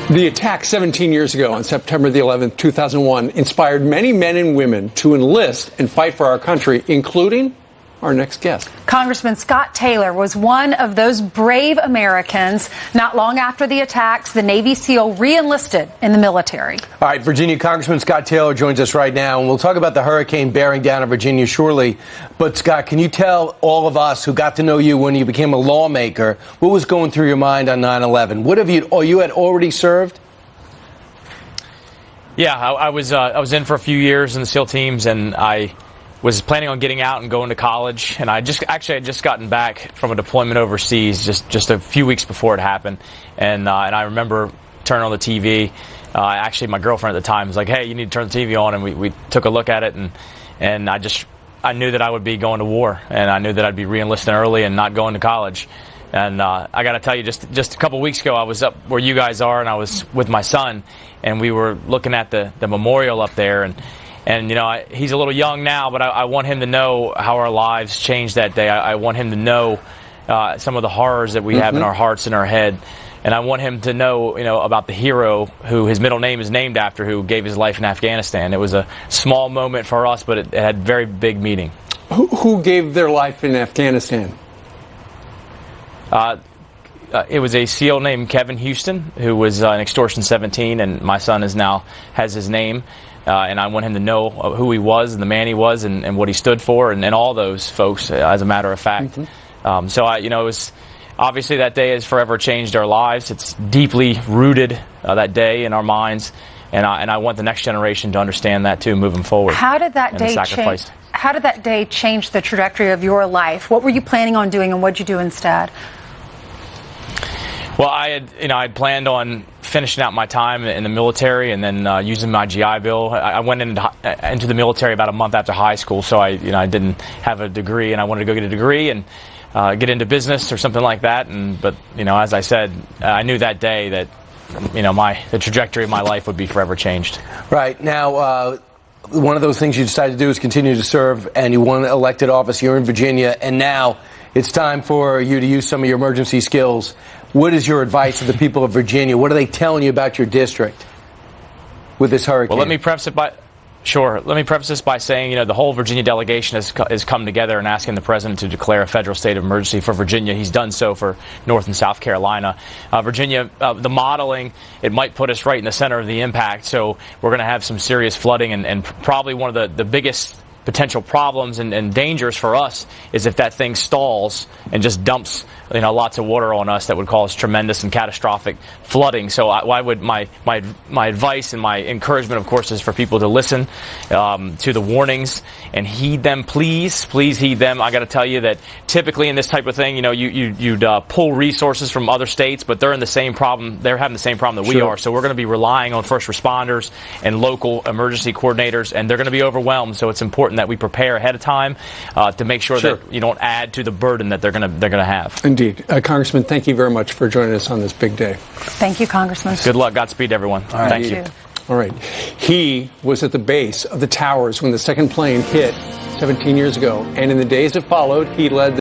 The attack 17 years ago on September the 11th, 2001, inspired many men and women to enlist and fight for our country, including our next guest. Congressman Scott Taylor was one of those brave Americans. Not long after the attacks, the Navy SEAL re-enlisted in the military. All right, Virginia Congressman Scott Taylor joins us right now, and we'll talk about the hurricane bearing down on Virginia shortly. But, Scott, can you tell all of us who got to know you when you became a lawmaker what was going through your mind on 9/11? What have you had already served? Yeah, I was in for a few years in the SEAL teams, and I was planning on getting out and going to college, and I had just gotten back from a deployment overseas just a few weeks before it happened, and I remember turning on the TV. Actually, my girlfriend at the time was like, "Hey, you need to turn the TV on," and we took a look at it, and I knew that I would be going to war, and I knew that I'd be re-enlisting early and not going to college. And I got to tell you, just a couple weeks ago, I was up where you guys are, and I was with my son, and we were looking at the memorial up there, and you know, he's a little young now, but I want him to know how our lives changed that day. I want him to know some of the horrors that we have in our hearts and our head. And I want him to know, about the hero who his middle name is named after, who gave his life in Afghanistan. It was a small moment for us, but it had very big meaning. Who gave their life in Afghanistan? It was a SEAL named Kevin Houston, who was an Extortion 17, and my son has his name. And I want him to know who he was and the man he was and what he stood for, and all those folks, as a matter of fact. It was obviously that day has forever changed our lives. It's deeply rooted, that day, in our minds, and I want the next generation to understand that too, moving forward. How did that day change? How did that day change the trajectory of your life? What were you planning on doing, and what did you do instead? Well, I had planned on finishing out my time in the military and then using my GI Bill. I went into the military about a month after high school, so I didn't have a degree, and I wanted to go get a degree and get into business or something like that. But as I said, I knew that day that the trajectory of my life would be forever changed. Right now, one of those things you decided to do is continue to serve, and you won elected office. You're in Virginia, and now it's time for you to use some of your emergency skills. What is your advice to the people of Virginia? What are they telling you about your district with this hurricane? Well, let me preface this by saying, the whole Virginia delegation has come together and asking the president to declare a federal state of emergency for Virginia. He's done so for North and South Carolina. Virginia, the modeling, it might put us right in the center of the impact. So we're going to have some serious flooding, and probably one of the biggest potential problems and dangers for us is if that thing stalls and just dumps lots of water on us. That would cause tremendous and catastrophic flooding. So why would my advice and my encouragement, of course, is for people to listen to the warnings and heed them. Please heed them. I got to tell you that typically in this type of thing, you'd pull resources from other states, but they're in the same problem. They're having the same problem that we are. So we're going to be relying on first responders and local emergency coordinators, and they're going to be overwhelmed. So it's important that we prepare ahead of time to make sure that you don't add to the burden that they're going to have. Indeed. Congressman, thank you very much for joining us on this big day. Thank you, Congressman. Good luck. Godspeed, everyone. Thank you. All right. He was at the base of the towers when the second plane hit 17 years ago, and in the days that followed, he led